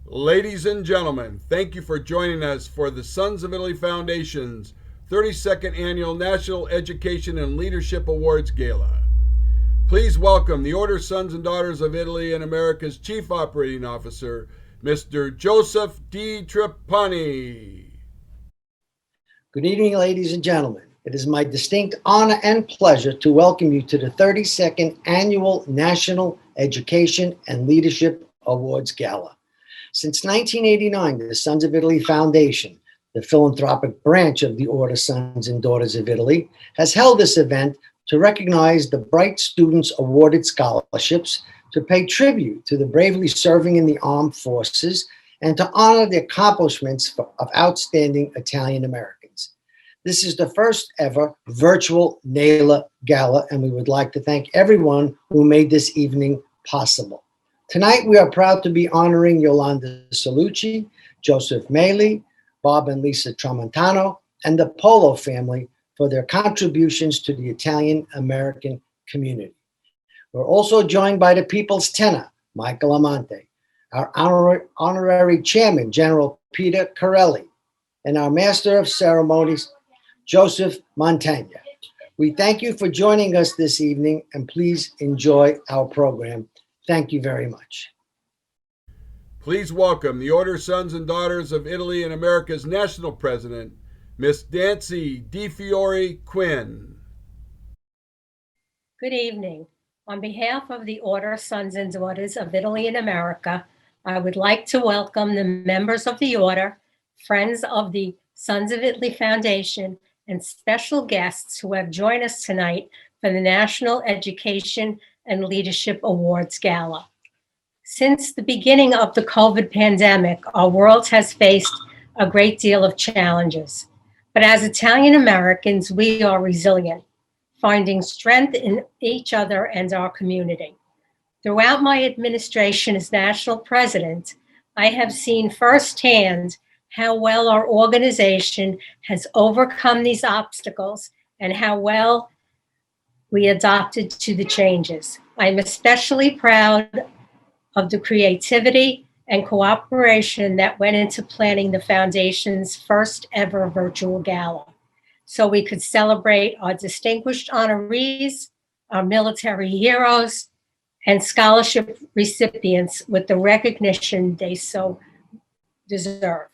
Ladies and gentlemen, thank you for joining us for the Sons of Italy Foundation's 32nd Annual National Education and Leadership Awards Gala. Please welcome the Order Sons and Daughters of Italy and America's Chief Operating Officer, Mr. Joseph D. Trapani. Good evening, ladies and gentlemen. It is my distinct honor and pleasure to welcome you to the 32nd Annual National Education and Leadership Awards Gala. Since 1989, the Sons of Italy Foundation, the philanthropic branch of the Order Sons and Daughters of Italy, has held this event to recognize the bright students awarded scholarships, to pay tribute to the bravely serving in the armed forces, and to honor the accomplishments of outstanding Italian Americans. This is the first ever virtual NELA Gala, and we would like to thank everyone who made this evening possible. Tonight, we are proud to be honoring Yolanda Salucci, Joseph Mele, Bob and Lisa Tromantano, and the Polo family for their contributions to the Italian-American community. We're also joined by the People's Tenor, Michael Amante, our honorary chairman, General Peter Kiarelli, and our Master of Ceremonies, Joseph Montagna. We thank you for joining us this evening, and please enjoy our program. Thank you very much. Please welcome the Order Sons and Daughters of Italy and America's National President, Miss Nancy DiFiore Quinn. Good evening. On behalf of the Order Sons and Daughters of Italy and America, I would like to welcome the members of the Order, friends of the Sons of Italy Foundation, and special guests who have joined us tonight for the National Education and Leadership Awards Gala. Since the beginning of the COVID pandemic, our world has faced a great deal of challenges. But as Italian Americans, we are resilient, finding strength in each other and our community. Throughout my administration as national president, I have seen firsthand how well our organization has overcome these obstacles and how well we adapted to the changes. I'm especially proud of the creativity and cooperation that went into planning the Foundation's first ever virtual gala, so we could celebrate our distinguished honorees, our military heroes, and scholarship recipients with the recognition they so deserve.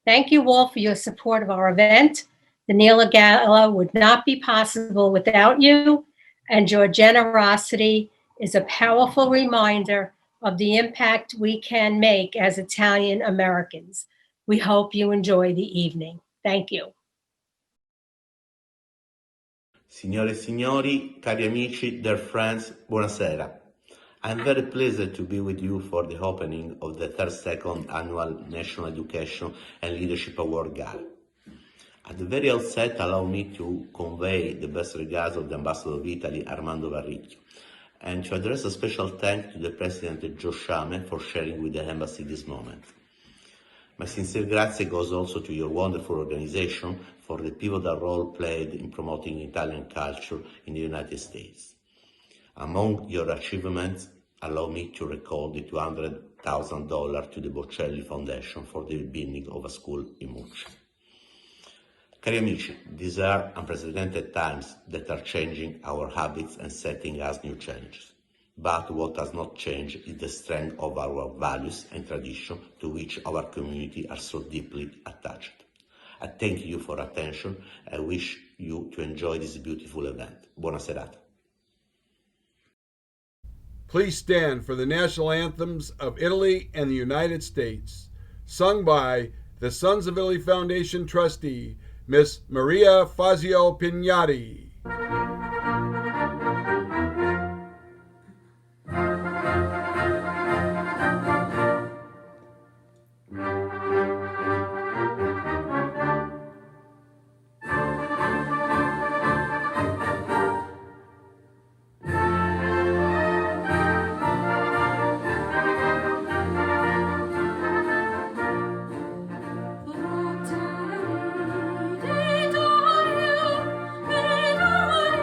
Thank you all for your support of our event. The NELA Gala would not be possible without you, and your generosity is a powerful reminder of the impact we can make as Italian Americans. We hope you enjoy the evening. Thank you. Signore e signori, cari amici, dear friends, buonasera. I'm very pleased to be with you for the opening of the 32nd Annual National Education and Leadership Award Gala. At the very outset, allow me to convey the best regards of the Ambassador of Italy, Armando Varricchio, and to address a special thanks to the President Shiami for sharing with the Embassy this moment. My sincere grazie goes also to your wonderful organization for the pivotal role played in promoting Italian culture in the United States. Among your achievements, allow me to recall the $200,000 to the Bocelli Foundation for the building of a school in Murcia. Cari amici, these are unprecedented times that are changing our habits and setting us new challenges. But what does not change is the strength of our values and tradition to which our community are so deeply attached. I thank you for attention. I wish you to enjoy this beautiful event. Buona serata. Please stand for the national anthems of Italy and the United States, sung by the Sons of Italy Foundation trustee, Miss Maria Fazio Pignati. Italia,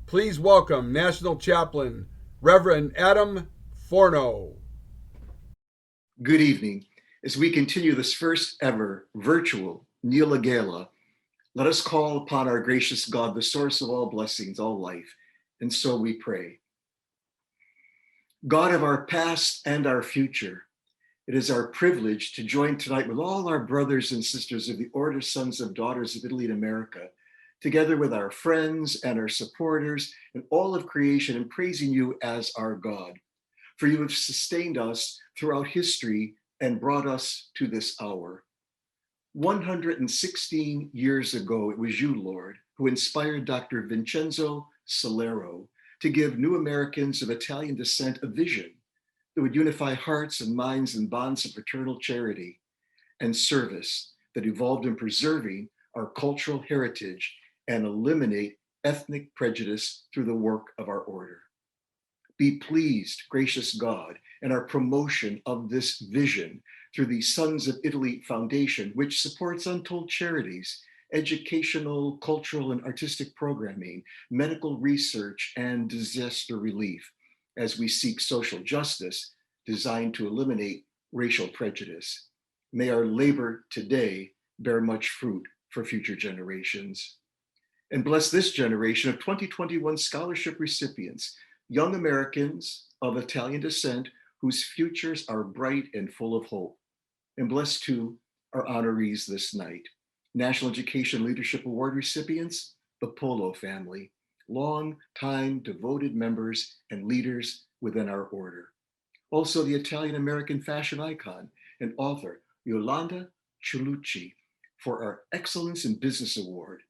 Please welcome National Chaplain, Reverend Adam Forno. Good evening. As we continue this first ever virtual NELA Gala, let us call upon our gracious God, the source of all blessings, all life, and so we pray. God of our past and our future, it is our privilege to join tonight with all our brothers and sisters of the Order Sons of Daughters of Italy and America, together with our friends and our supporters and all of creation, in praising you as our God. For you have sustained us throughout history and brought us to this hour. 116 years ago, it was you, Lord, who inspired Dr. Vincenzo Solero to give new Americans of Italian descent a vision that would unify hearts and minds in bonds of fraternal charity and service that evolved in preserving our cultural heritage and eliminate ethnic prejudice through the work of our order. Be pleased, gracious God, in our promotion of this vision through the Sons of Italy Foundation, which supports untold charities, educational, cultural, and artistic programming, medical research, and disaster relief, as we seek social justice designed to eliminate racial prejudice. May our labor today bear much fruit for future generations. And bless this generation of 2021 scholarship recipients, young Americans of Italian descent whose futures are bright and full of hope. And bless too our honorees this night, National Education Leadership Award recipients, the Polo family, long-time devoted members and leaders within our order. Also the Italian-American fashion icon and author, Yolanda Salucci, for our Excellence in Business Award.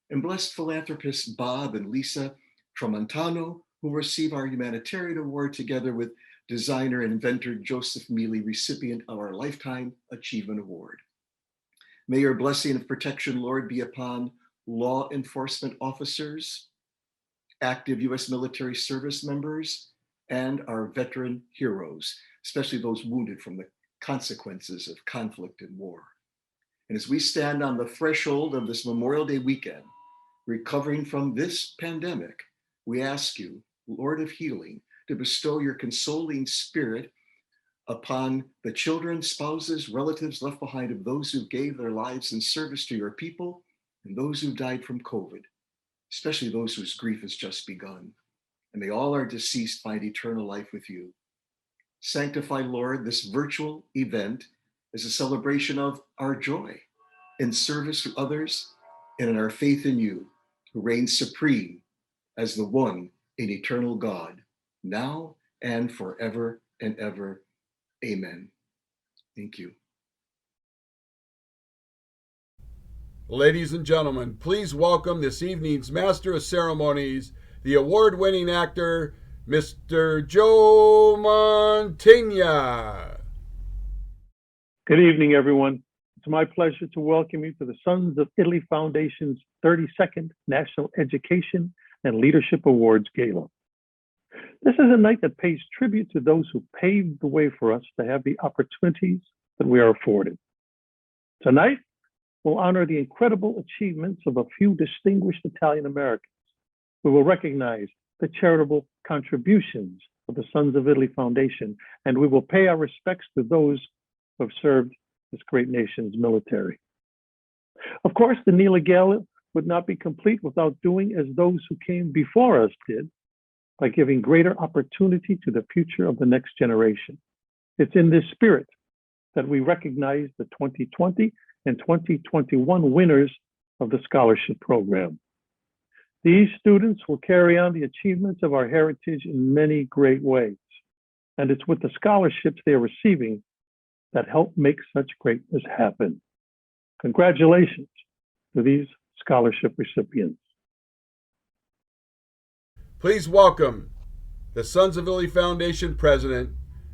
And bless philanthropists Bob and Lisa Tromantano, who receive our Humanitarian Award together with designer and inventor Joseph Mele, recipient of our Lifetime Achievement Award. May your blessing of protection, Lord, be upon law enforcement officers, active U.S. military service members, and our veteran heroes, especially those wounded from the consequences of conflict and war. And as we stand on the threshold of this Memorial Day weekend, recovering from this pandemic, we ask you, Lord of healing, to bestow your consoling spirit upon the children, spouses, relatives left behind of those who gave their lives in service to your people and those who died from COVID, especially those whose grief has just begun. And may all our deceased find eternal life with you. Sanctify, Lord, this virtual event as a celebration of our joy in service to others and in our faith in you, who reigns supreme as the one and eternal God, now and forever and ever. Amen. Thank you. Ladies and gentlemen, please welcome this evening's Master of Ceremonies, the award-winning actor, Mr. Joe Montagna. Good evening, everyone. It's my pleasure to welcome you to the Sons of Italy Foundation's 32nd National Education and Leadership Awards Gala. This is a night that pays tribute to those who paved the way for us to have the opportunities that we are afforded. Tonight, we'll honor the incredible achievements of a few distinguished Italian Americans. We will recognize the charitable contributions of the Sons of Italy Foundation, and we will pay our respects to those who have served this great nation's military. Of course, the NELA Gala would not be complete without doing as those who came before us did, by giving greater opportunity to the future of the next generation. It's in this spirit that we recognize the 2020 and 2021 winners of the scholarship program. These students will carry on the achievements of our heritage in many great ways, and it's with the scholarships they are receiving that help make such greatness happen. Congratulations to these scholarship recipients. Please welcome the Sons of Italy Foundation President,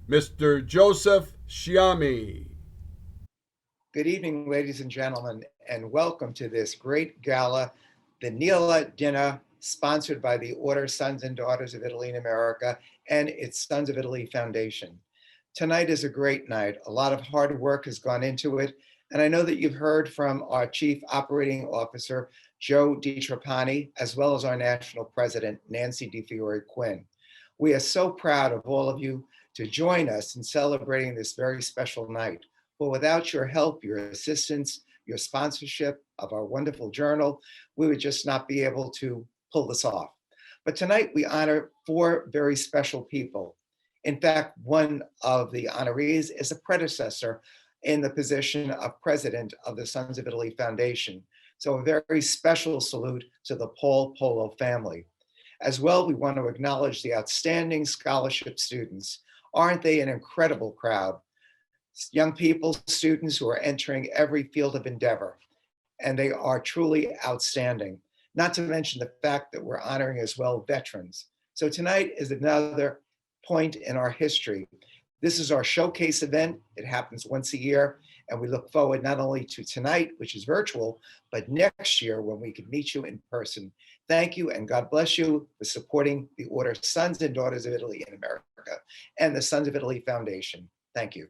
Mr. Joseph Shiami. Good evening, ladies and gentlemen, and welcome to this great gala, the NELA dinner, sponsored by the Order Sons and Daughters of Italy and America and its Sons of Italy Foundation. Tonight is a great night. A lot of hard work has gone into it. And I know that you've heard from our Chief Operating Officer, Joe DiTrapani, as well as our National President, Nancy DeFiore-Quinn. We are so proud of all of you to join us in celebrating this very special night. But without your help, your assistance, your sponsorship of our wonderful journal, we would just not be able to pull this off. But tonight we honor 4 very special people. In fact, one of the honorees is a predecessor in the position of president of the Sons of Italy Foundation. So a very special salute to the Polo family. As well, we want to acknowledge the outstanding scholarship students. Aren't they an incredible crowd? Young people, students who are entering every field of endeavor, and they are truly outstanding. Not to mention the fact that we're honoring as well veterans. So tonight is another point in our history. This is our showcase event. It happens once a year, and we look forward not only to tonight, which is virtual, but next year when we can meet you in person. Thank you, and God bless you for supporting the Order Sons and Daughters of Italy in America and the Sons of Italy Foundation. Thank you.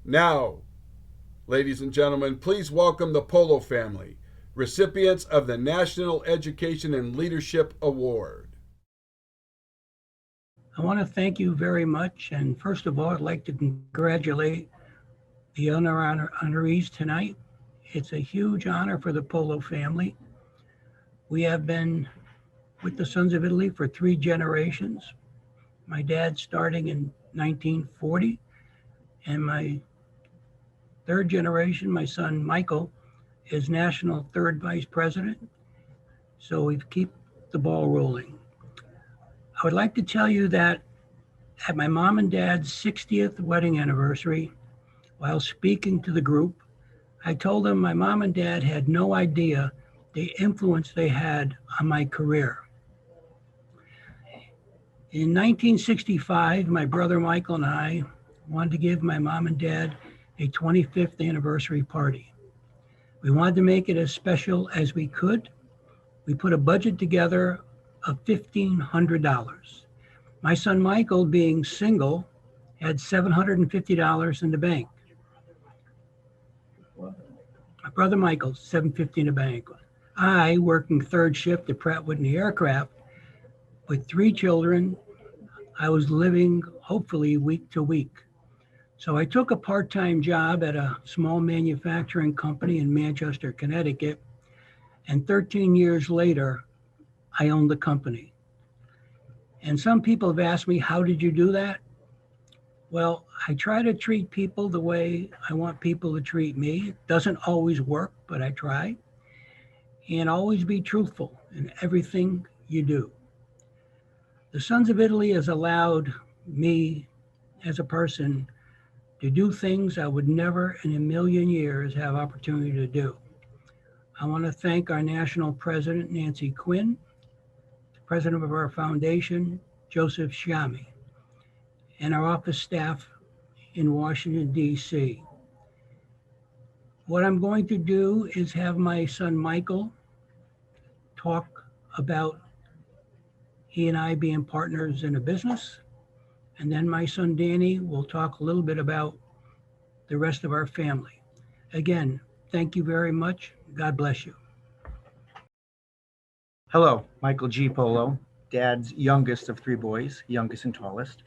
Now, ladies and gentlemen, please welcome the Polo family, recipients of the National Education and Leadership Award. I want to thank you very much. And first of all, I'd like to congratulate the honorees tonight. It's a huge honor for the Polo family. We have been with the Sons of Italy for 3 generations. My dad starting in 1940, and my 3rd generation, my son Michael, is National 3rd Vice President. So we've keep the ball rolling. I would like to tell you that at my mom and dad's 60th wedding anniversary, while speaking to the group, I told them my mom and dad had no idea the influence they had on my career. In 1965, my brother Michael and I wanted to give my mom and dad a 25th anniversary party. We wanted to make it as special as we could. We put a budget together of $1,500. My son Michael, being single, had $750 in the bank. My brother Michael, $750 in the bank. I, working 3rd shift at Pratt Whitney Aircraft, with 3 children, I was living hopefully week to week. So I took a part-time job at a small manufacturing company in Manchester, Connecticut, and 13 years later, I owned the company. And some people have asked me, how did you do that? Well, I try to treat people the way I want people to treat me. It doesn't always work, but I try. And always be truthful in everything you do. The Sons of Italy has allowed me as a person to do things I would never in a million years have opportunity to do. I want to thank our national president, Nancy Quinn, the president of our foundation, Joseph Shiami, and our office staff in Washington, D.C. What I'm going to do is have my son Michael talk about he and I being partners in a business. And then my son Danny will talk a little bit about the rest of our family. Again, thank you very much. God bless you. Hello, Michael G. Polo, Dad's youngest of three boys, youngest and tallest.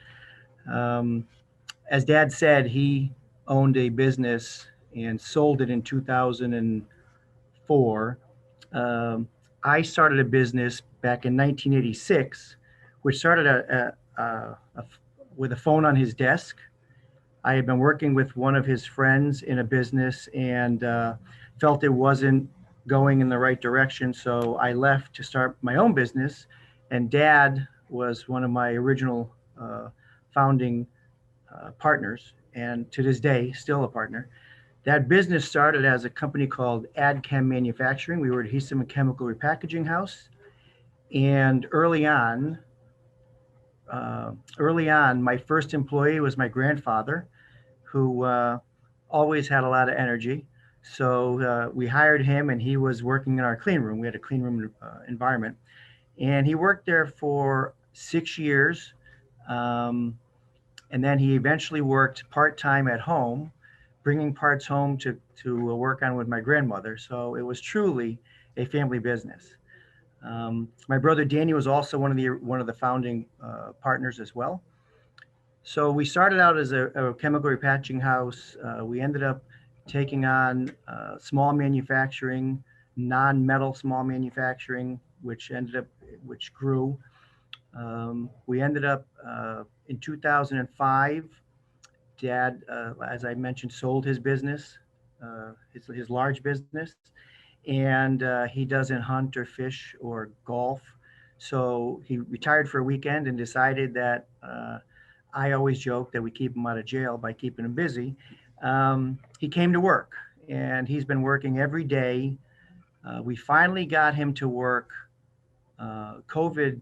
As Dad said, he owned a business and sold it in 2004. I started a business back in 1986, which started with a phone on his desk. I had been working with one of his friends in a business and felt it wasn't going in the right direction. So I left to start my own business. And Dad was one of my original founding partners, and to this day, still a partner. That business started as a company called AdChem Manufacturing. We were an adhesive and chemical repackaging house. And early on, my first employee was my grandfather, who always had a lot of energy. So we hired him, and he was working in our clean room. We had a clean room environment. And he worked there for 6 years. And then he eventually worked part-time at home, bringing parts home to work on with my grandmother. So it was truly a family business. My brother Danny was also one of the founding partners as well. So we started out as a chemical repackaging house. We ended up taking on small manufacturing, non-metal small manufacturing, which grew. We ended up in 2005. Dad, as I mentioned, sold his business, his large business, and he doesn't hunt or fish or golf. So he retired for a weekend and decided that I always joke that we keep him out of jail by keeping him busy. He came to work, and he's been working every day. We finally got him to work. COVID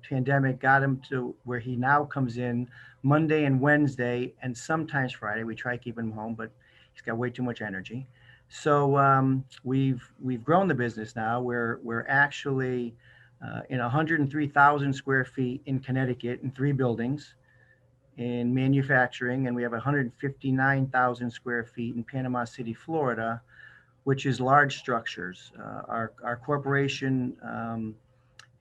pandemic got him to where he now comes in Monday and Wednesday, and sometimes Friday. We try keeping him home, but he's got way too much energy. So we've grown the business now. We're actually in 103,000 square feet in Connecticut in 3 buildings in manufacturing, and we have 159,000 square feet in Panama City, Florida, which is large structures. Our corporation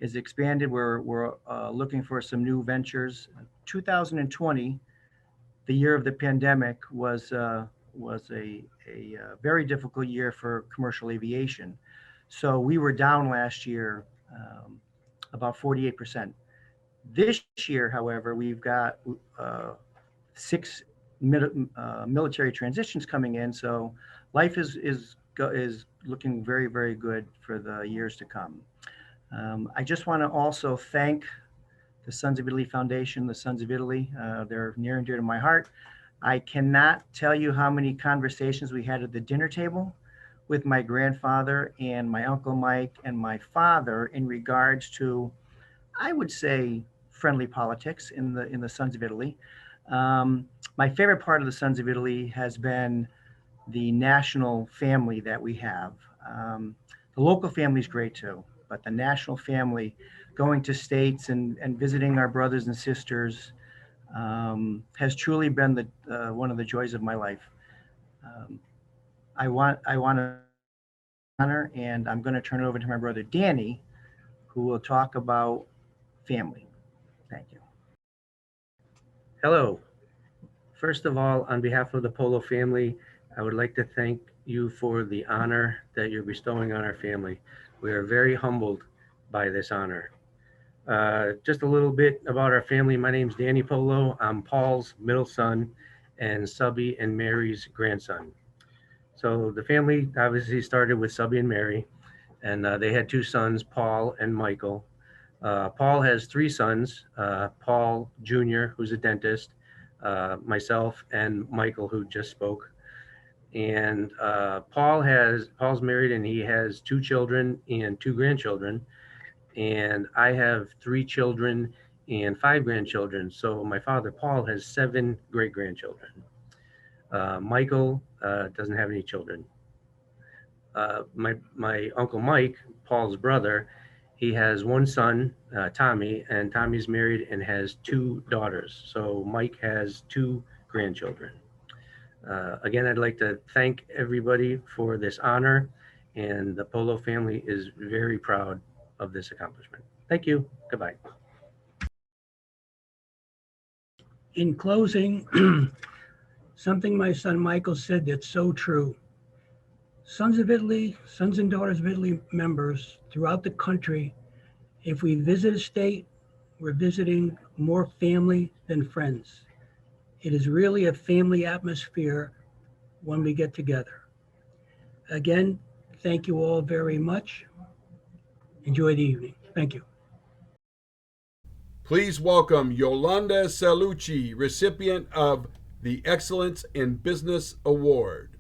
is expanded. We're looking for some new ventures. 2020, the year of the pandemic, was a very difficult year for commercial aviation. So we were down last year about 48%. This year, however, we've got 6 military transitions coming in. So life is looking very, very good for the years to come. I just want to also thank the Sons of Italy Foundation, the Sons of Italy. They're near and dear to my heart. I cannot tell you how many conversations we had at the dinner table with my grandfather and my Uncle Mike and my father in regards to, I would say, friendly politics in the Sons of Italy. My favorite part of the Sons of Italy has been the national family that we have. The local family is great too, but the national family, going to states and visiting our brothers and sisters, has truly been one of the joys of my life. I want to honor, and I'm going to turn it over to my brother Danny, who will talk about family. Thank you. Hello. First of all, on behalf of the Polo family, I would like to thank you for the honor that you're bestowing on our family. We are very humbled by this honor. Just a little bit about our family. My name's Danny Polo. I'm Paul's middle son and Subby and Mary's grandson. So the family obviously started with Subby and Mary, and they had two sons, Paul and Michael. Paul has three sons, Paul Jr., who's a dentist, myself, and Michael, who just spoke. And Paul's married and he has two children and two grandchildren. And I have three children and five grandchildren. So my father, Paul, has seven great grandchildren. Michael doesn't have any children. My uncle Mike, Paul's brother, he has one son, Tommy, and Tommy's married and has two daughters. So Mike has two grandchildren. Again, I'd like to thank everybody for this honor, and the Polo family is very proud of this accomplishment. Thank you. Goodbye. In closing, something my son Michael said that's so true. Sons of Italy, Sons and Daughters of Italy members throughout the country, if we visit a state, we're visiting more family than friends. It is really a family atmosphere when we get together. Again, thank you all very much. Enjoy the evening. Thank you. Please welcome Yolanda Salucci, recipient of the Excellence in Business Award.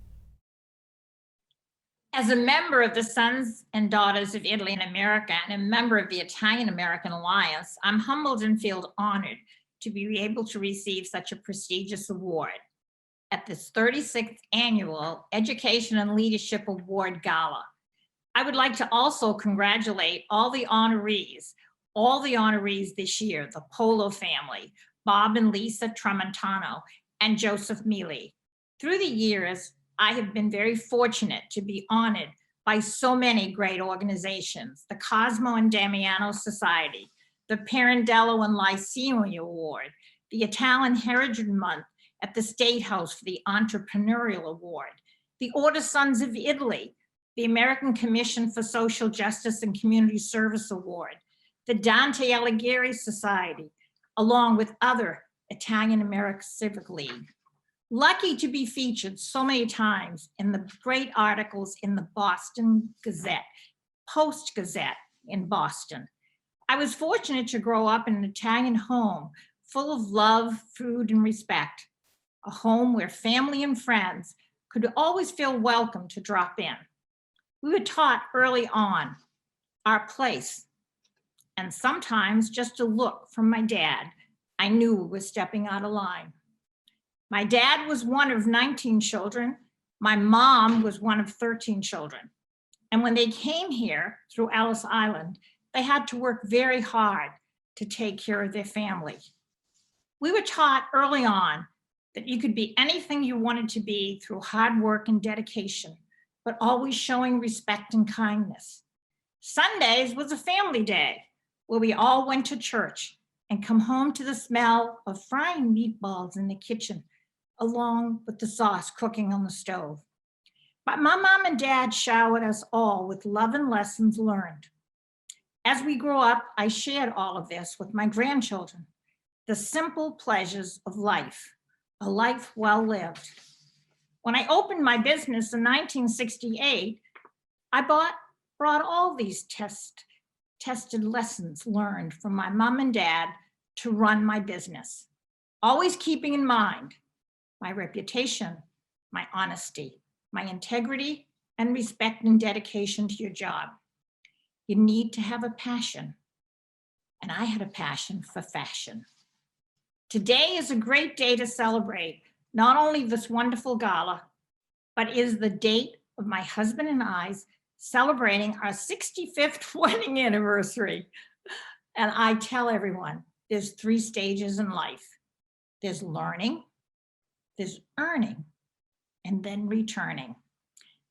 As a member of the Sons and Daughters of Italy in America and a member of the Italian American Alliance, I'm humbled and feel honored to be able to receive such a prestigious award at this 36th Annual Education and Leadership Award Gala. I would like to also congratulate all the honorees this year, the Polo family, Bob and Lisa Tromantano, and Joseph Mele. Through the years, I have been very fortunate to be honored by so many great organizations, the Cosmo and Damiano Society, the Pirandello and Lyceum Award, the Italian Heritage Month at the State House for the Entrepreneurial Award, the Order Sons of Italy, the American Commission for Social Justice and Community Service Award, the Dante Alighieri Society, along with other Italian American Civic League. Lucky to be featured so many times in the great articles in the Boston Gazette, Post Gazette in Boston. I was fortunate to grow up in an Italian home full of love, food, and respect, a home where family and friends could always feel welcome to drop in. We were taught early on our place, and sometimes just a look from my dad, I knew we were stepping out of line. My dad was one of 19 children. My mom was one of 13 children. And when they came here through Ellis Island, they had to work very hard to take care of their family. We were taught early on that you could be anything you wanted to be through hard work and dedication, but always showing respect and kindness. Sundays was a family day where we all went to church and come home to the smell of frying meatballs in the kitchen, along with the sauce cooking on the stove. But my mom and dad showered us all with love and lessons learned. As we grew up, I shared all of this with my grandchildren, the simple pleasures of life, a life well lived. When I opened my business in 1968, I brought all these tested lessons learned from my mom and dad to run my business, always keeping in mind my reputation, my honesty, my integrity, and respect and dedication to your job. You need to have a passion, and I had a passion for fashion. Today is a great day to celebrate not only this wonderful gala, but is the date of my husband and I's celebrating our 65th wedding anniversary. And I tell everyone, there's 3 stages in life. There's learning, there's earning, and then returning.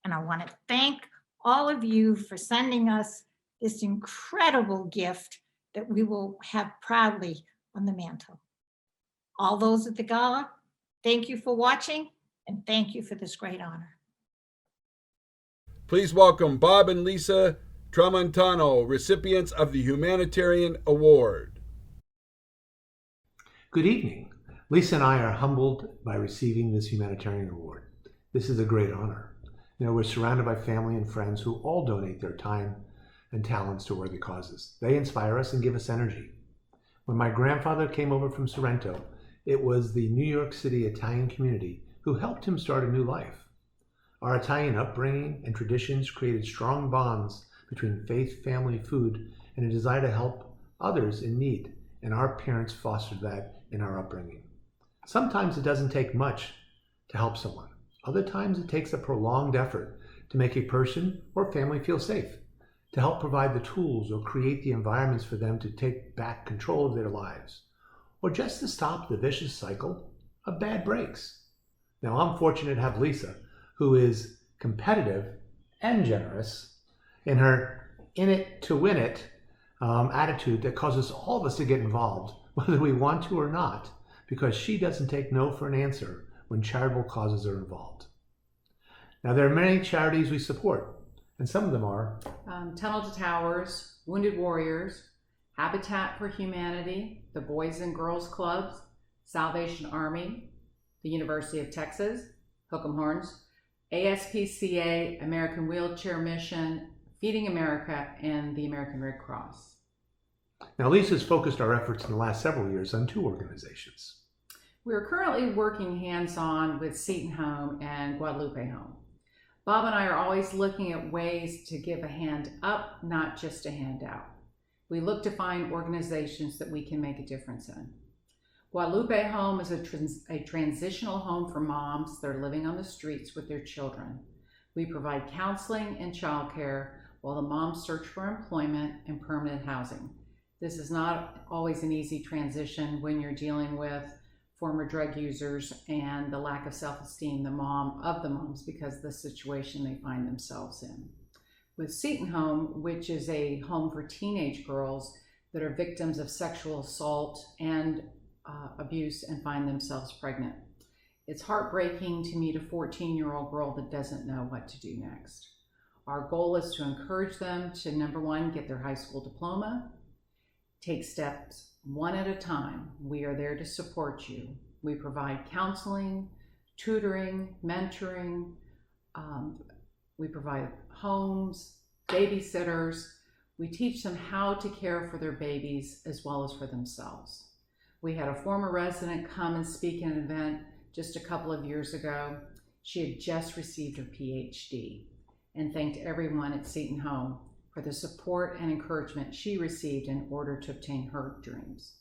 And I want to thank all of you for sending us this incredible gift that we will have proudly on the mantle. All those at the gala, thank you for watching, and thank you for this great honor. Please welcome Bob and Lisa Tromantano, recipients of the Humanitarian Award. Good evening. Lisa and I are humbled by receiving this humanitarian award. This is a great honor. We're surrounded by family and friends who all donate their time and talents to worthy causes. They inspire us and give us energy. When my grandfather came over from Sorrento, it was the New York City Italian community who helped him start a new life. Our Italian upbringing and traditions created strong bonds between faith, family, food, and a desire to help others in need, and our parents fostered that in our upbringing. Sometimes it doesn't take much to help someone. Other times it takes a prolonged effort to make a person or family feel safe, to help provide the tools or create the environments for them to take back control of their lives, or just to stop the vicious cycle of bad breaks. Now, I'm fortunate to have Lisa, who is competitive and generous in her in it to win it attitude that causes all of us to get involved, whether we want to or not, because she doesn't take no for an answer when charitable causes are involved. Now, there are many charities we support, and some of them are Tunnel to Towers, Wounded Warriors, Habitat for Humanity, the Boys and Girls Clubs, Salvation Army, the University of Texas, Hook 'em Horns, ASPCA, American Wheelchair Mission, Feeding America, and the American Red Cross. Now, Lisa's focused our efforts in the last several years on two organizations. We are currently working hands-on with Seton Home and Guadalupe Home. Bob and I are always looking at ways to give a hand up, not just a handout. We look to find organizations that we can make a difference in. Guadalupe Home is a transitional home for moms that are living on the streets with their children. We provide counseling and childcare while the moms search for employment and permanent housing. This is not always an easy transition when you're dealing with former drug users and the lack of self-esteem of the moms because of the situation they find themselves in. With Seton Home, which is a home for teenage girls that are victims of sexual assault and abuse and find themselves pregnant. It's heartbreaking to meet a 14-year-old girl that doesn't know what to do next. Our goal is to encourage them to, number one, get their high school diploma, take steps one at a time. We are there to support you. We provide counseling, tutoring, mentoring. We provide homes, babysitters. We teach them how to care for their babies as well as for themselves. We had a former resident come and speak at an event just a couple of years ago. She had just received her PhD and thanked everyone at Seton Home for the support and encouragement she received in order to obtain her dreams.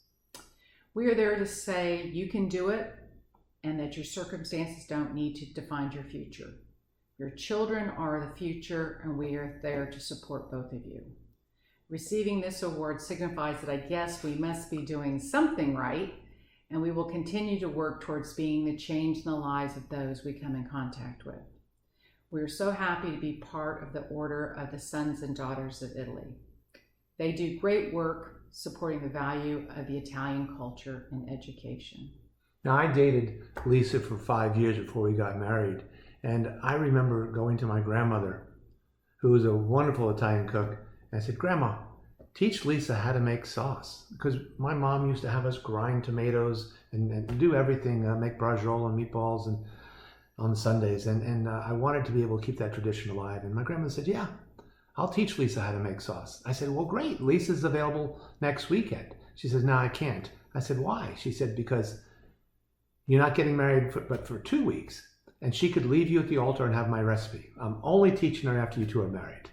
We are there to say you can do it and that your circumstances don't need to define your future. Your children are the future and we are there to support both of you. Receiving this award signifies that I guess we must be doing something right, and we will continue to work towards being the change in the lives of those we come in contact with. We are so happy to be part of the Order of the Sons and Daughters of Italy. They do great work supporting the value of the Italian culture and education. Now, I dated Lisa for 5 years before we got married, and I remember going to my grandmother, who was a wonderful Italian cook, and I said, "Grandma, teach Lisa how to make sauce." Because my mom used to have us grind tomatoes and do everything, make braciole and meatballs and on Sundays. And I wanted to be able to keep that tradition alive. And my grandmother said, "Yeah, I'll teach Lisa how to make sauce." I said, "Well, great. Lisa's available next weekend." She says, "No, I can't." I said, "Why?" She said, "Because you're not getting married but for 2 weeks. And she could leave you at the altar and have my recipe. I'm only teaching her after you two are married."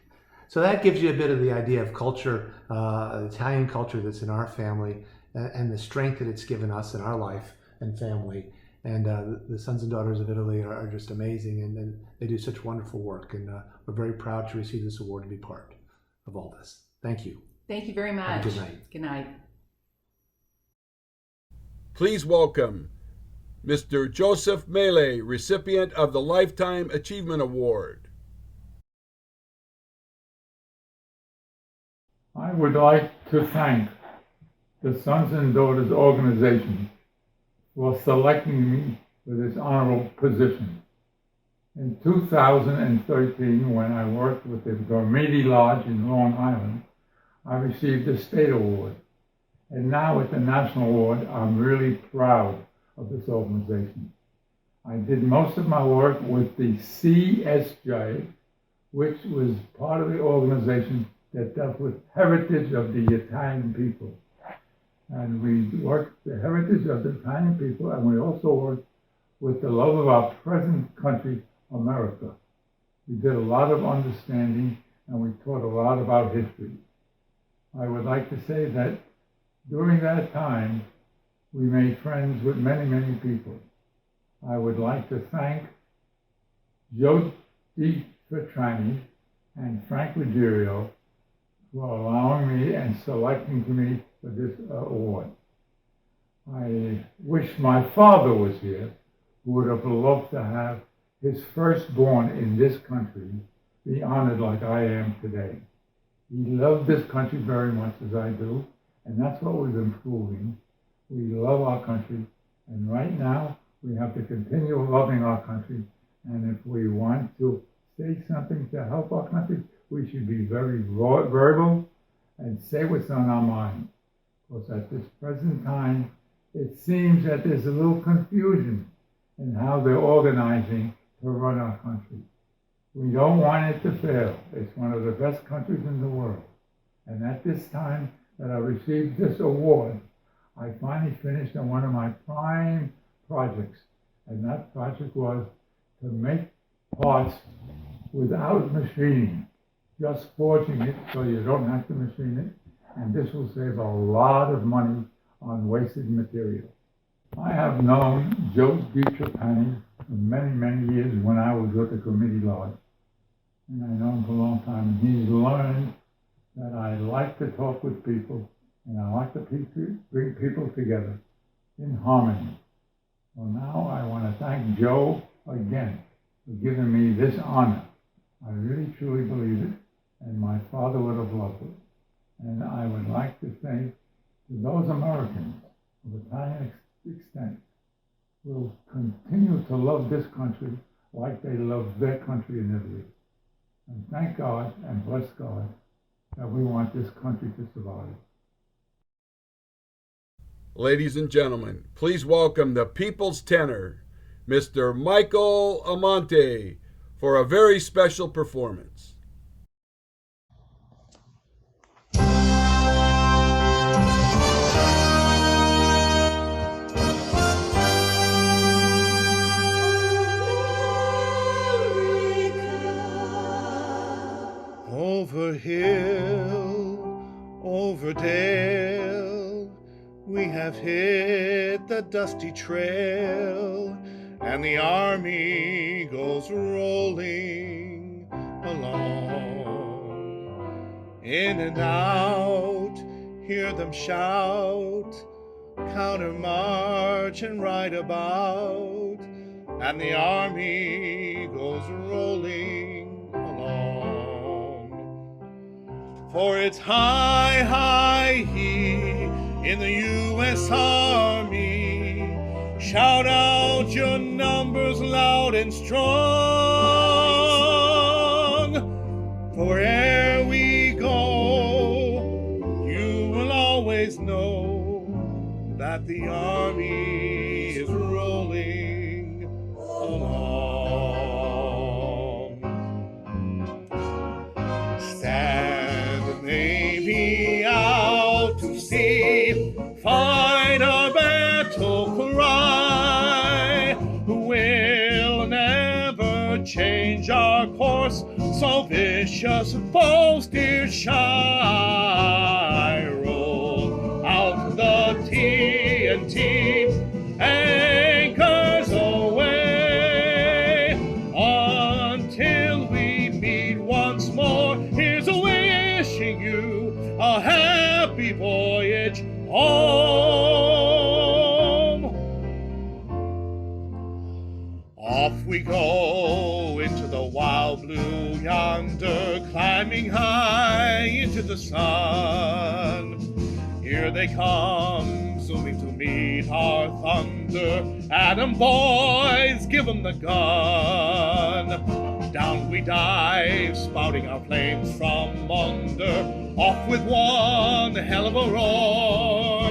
So that gives you a bit of the idea of culture, Italian culture that's in our family, and the strength that it's given us in our life and family. And the Sons and Daughters of Italy are just amazing, and they do such wonderful work. And we're very proud to receive this award and be part of all this. Thank you. Thank you very much. Good night. Good night. Please welcome Mr. Joseph Mele, recipient of the Lifetime Achievement Award. I would like to thank the Sons and Daughters organization for selecting me for this honorable position. In 2013, when I worked with the Dormiti Lodge in Long Island, I received a state award. And now with the national award, I'm really proud of this organization. I did most of my work with the CSJ, which was part of the organization that dealt with heritage of the Italian people. And we worked the heritage of the Italian people, and we also worked with the love of our present country, America. We did a lot of understanding, and we taught a lot about history. I would like to say that during that time, we made friends with many, many people. I would like to thank Joe DiFertrani and Frank Ruggiero for allowing me and selecting me for this award. I wish my father was here, who would have loved to have his firstborn in this country be honored like I am today. He loved this country very much as I do, and that's what we've been proving. We love our country, and right now we have to continue loving our country, and if we want to say something to help our country, we should be very verbal and say what's on our mind. Because at this present time, it seems that there's a little confusion in how they're organizing to run our country. We don't want it to fail. It's one of the best countries in the world. And at this time that I received this award, I finally finished on one of my prime projects. And that project was to make parts without machining, just forging it so you don't have to machine it. And this will save a lot of money on wasted material. I have known Joe DiFertrani for many, many years when I was with the Dormiti Lodge. And I know him for a long time. He's learned that I like to talk with people and I like to bring people together in harmony. So now I want to thank Joe again for giving me this honor. I really truly believe it, and my father would have loved it. And I would like to say to those Americans of Italian extent will continue to love this country like they love their country in Italy. And thank God and bless God that we want this country to survive. Ladies and gentlemen, please welcome the people's tenor, Mr. Michael Amante, for a very special performance. Over hill, over dale, we have hit the dusty trail, and the army goes rolling along. In and out, hear them shout, counter march and ride about, and the army goes rolling along. For it's hi, hi, he in the U.S. Army. Shout out your numbers loud and strong. For where'er we go, you will always know that the army is rolling along. Stand the Navy out to sea, fight a battle cry. We'll never change our course, so vicious foes steer shy. Roll out the TNT, anchors away, until we meet once more. Here's a wishing you a happy voyage home. Off we go into the wild blue yonder, climbing high into the sun. Here they come, zooming to meet our thunder. Atom boys, give 'em the gun. Down we dive, spouting our flames from under. Off with one hell of a roar.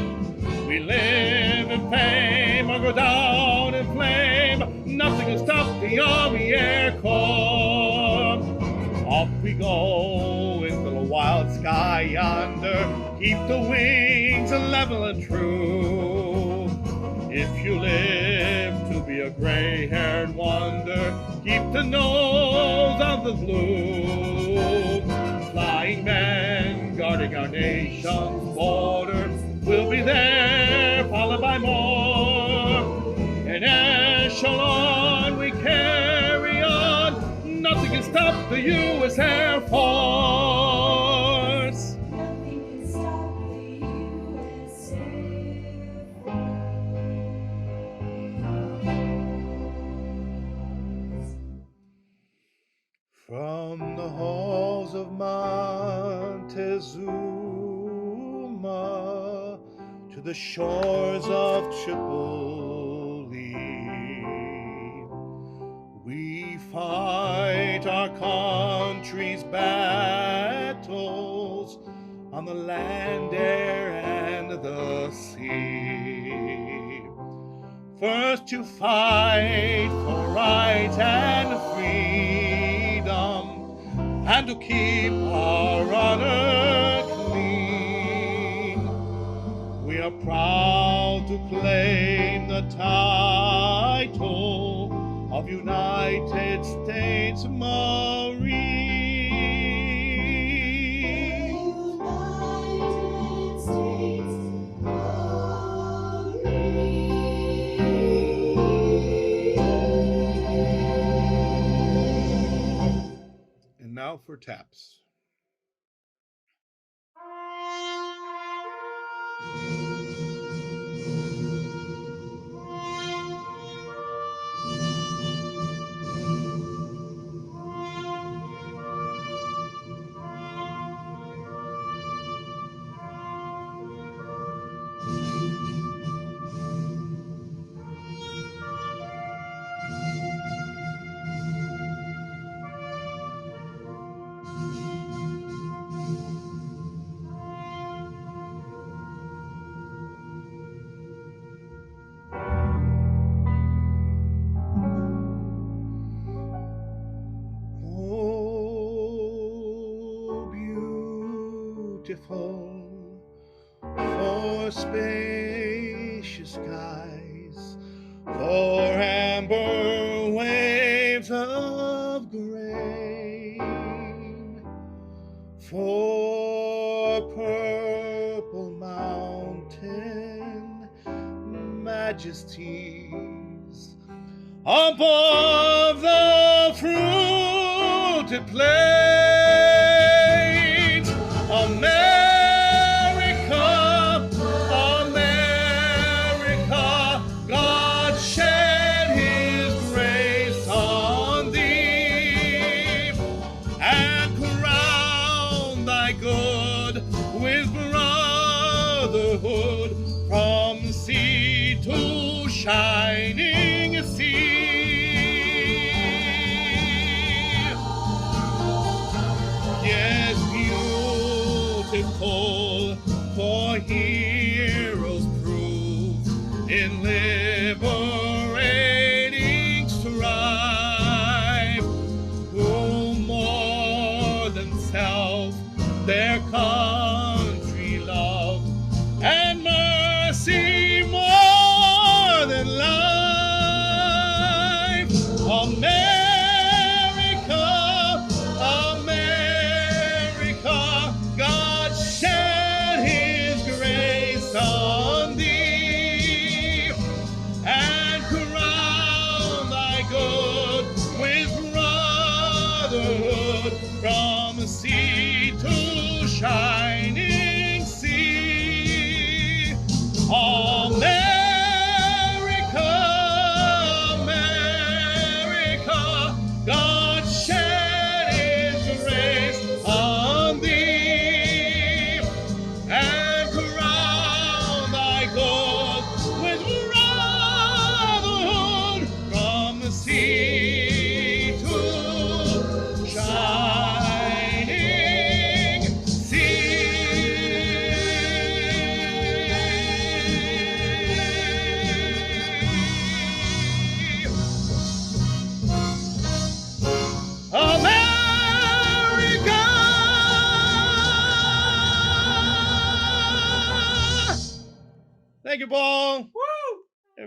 We live in fame or go down in flame. Nothing can stop the Army Air Corps. Off we go into the wild sky yonder. Keep the wings level and true. If you live to be a gray-haired wonder, keep the nose on the blue. Flying men guarding our nation's border will be there, followed by more. In echelon we carry on. Nothing can stop the U.S. Air Force. Nothing can stop the U.S. Air Force. From the halls of Montezuma to the shores of Tripoli, we fight our country's battles on the land, air, and the sea. First to fight for right and freedom, and to keep our honor clean. We are proud to claim the title of United States Marine. United States Marine. And now for taps. Beautiful for spacious skies, for amber waves of grain, for purple mountain majesties above the fruited plains. America, America, God shed his grace on thee, and crown thy good with brotherhood from sea to shining sea. Yes, beautiful for heroes proved in liberating strife, who more than self their country loved, and mercy more than life. America, America, God shed his grace on thee, and crown thy good with brotherhood from sea to shining sea. America, America, God shed his grace on thee, and crown thy good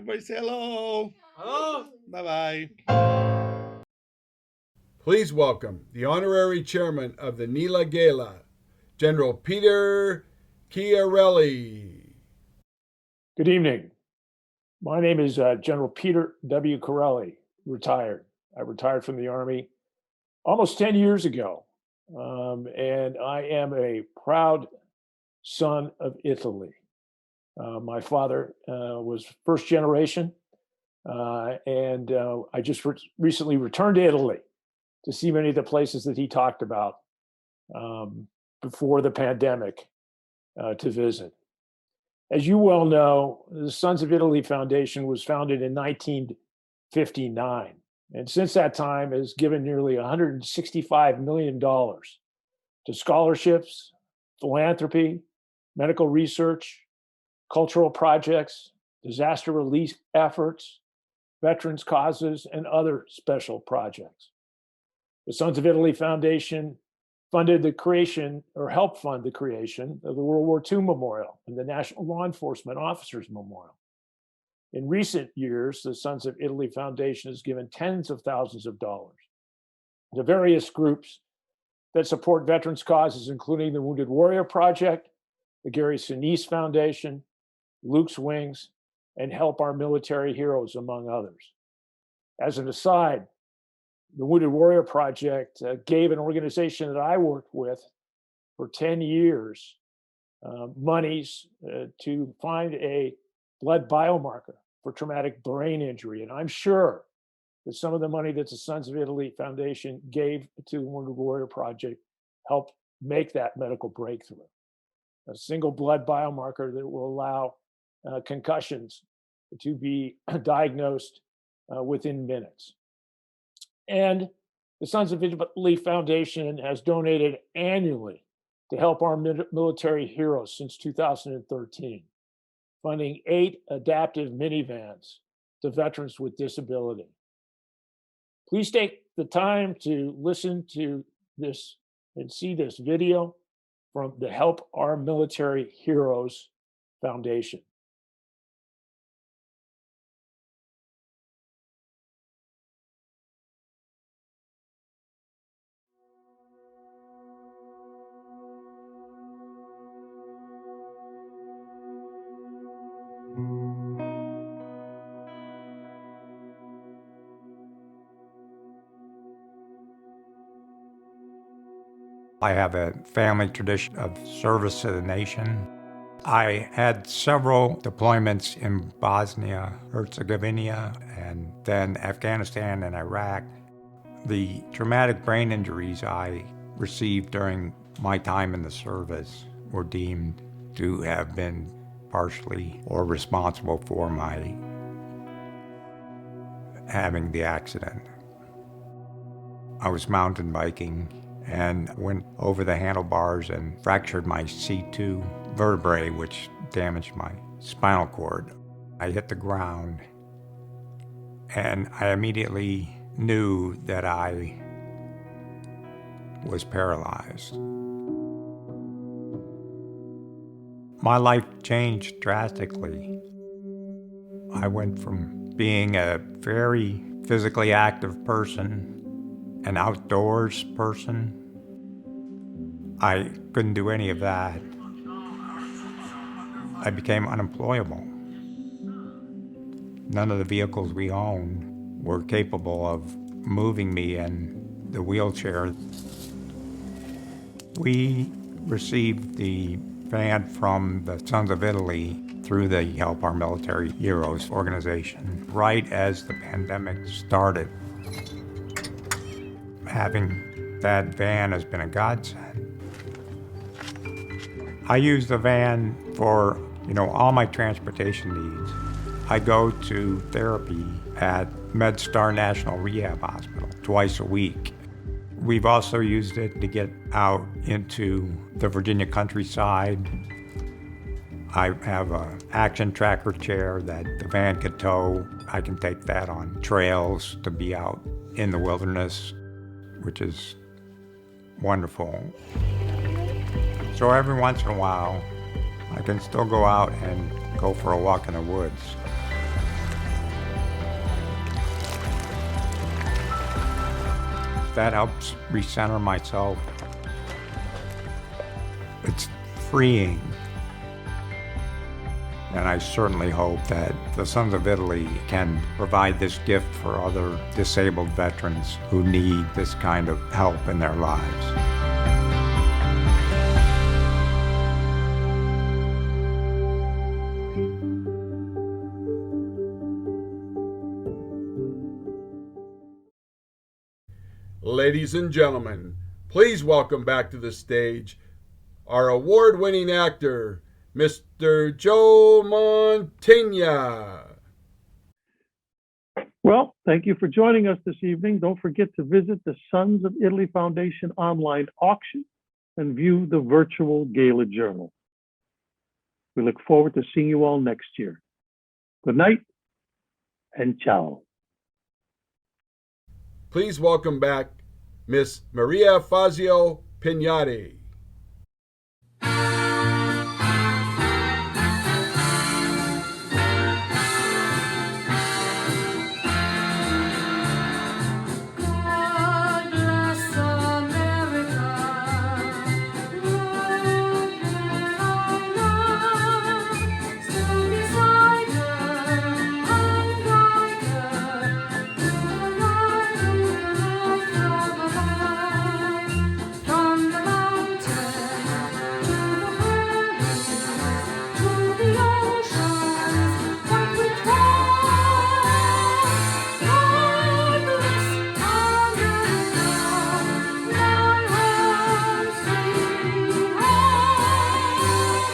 Everybody say hello. Hello. Bye-bye. Please welcome the honorary chairman of the NELA Gala, General Peter Kiarelli. Good evening. My name is General Peter W. Kiarelli, retired. I retired from the Army almost 10 years ago, and I am a proud son of Italy. My father was first generation, and I just recently returned to Italy to see many of the places that he talked about before the pandemic to visit. As you well know, the Sons of Italy Foundation was founded in 1959, and since that time has given nearly $165 million to scholarships, philanthropy, medical research, cultural projects, disaster relief efforts, veterans causes, and other special projects. The Sons of Italy Foundation funded the creation, or helped fund the creation, of the World War II Memorial and the National Law Enforcement Officers Memorial. In recent years, the Sons of Italy Foundation has given tens of thousands of dollars to various groups that support veterans causes, including the Wounded Warrior Project, the Gary Sinise Foundation, Luke's Wings, and Help Our Military Heroes, among others. As an aside, the Wounded Warrior Project gave an organization that I worked with for 10 years monies to find a blood biomarker for traumatic brain injury. And I'm sure that some of the money that the Sons of Italy Foundation gave to the Wounded Warrior Project helped make that medical breakthrough. A single blood biomarker that will allow concussions to be diagnosed within minutes. And the Sons of Italy Foundation has donated annually to help our military heroes since 2013, funding 8 adaptive minivans to veterans with disability. Please take the time to listen to this and see this video from the Help Our Military Heroes Foundation. I have a family tradition of service to the nation. I had several deployments in Bosnia, Herzegovina, and then Afghanistan and Iraq. The traumatic brain injuries I received during my time in the service were deemed to have been partially or responsible for my having the accident. I was mountain biking and went over the handlebars and fractured my C2 vertebrae, which damaged my spinal cord. I hit the ground and I immediately knew that I was paralyzed. My life changed drastically. I went from being a very physically active person, an outdoors person. I couldn't do any of that. I became unemployable. None of the vehicles we owned were capable of moving me in the wheelchair. We received the van from the Sons of Italy through the Help Our Military Heroes organization right as the pandemic started. Having that van has been a godsend. I use the van for, all my transportation needs. I go to therapy at MedStar National Rehab Hospital twice a week. We've also used it to get out into the Virginia countryside. I have an action tracker chair that the van could tow. I can take that on trails to be out in the wilderness, which is wonderful. So every once in a while, I can still go out and go for a walk in the woods. That helps recenter myself. It's freeing. And I certainly hope that the Sons of Italy can provide this gift for other disabled veterans who need this kind of help in their lives. Ladies and gentlemen, please welcome back to the stage our award-winning actor, Mr. Joe Montagna. Well, thank you for joining us this evening. Don't forget to visit the Sons of Italy Foundation online auction and view the virtual gala journal. We look forward to seeing you all next year. Good night and ciao. Please welcome back Miss Maria Fazio Pignati. God bless America. Stand beside her and guide her to the light of the light. From the mountain to the prairies to the oceans that we cross. God bless America, my home sweet home. God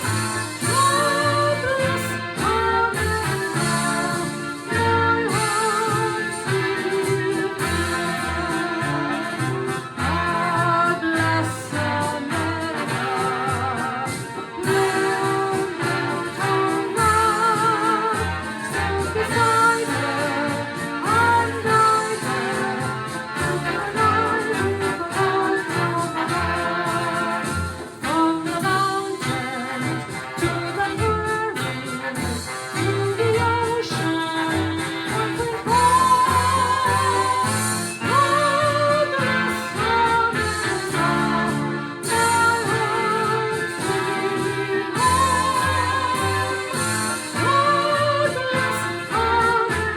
bless America, my home sweet home. God bless America, round downtown round, stand beside her and guide her to the light of the light. From the mountains to the prairies to the ocean that we cross. God bless America, my home sweet home. God bless America,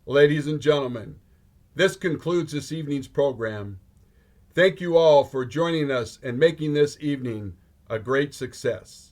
Ladies and gentlemen, this concludes this evening's program. Thank you all for joining us and making this evening a great success.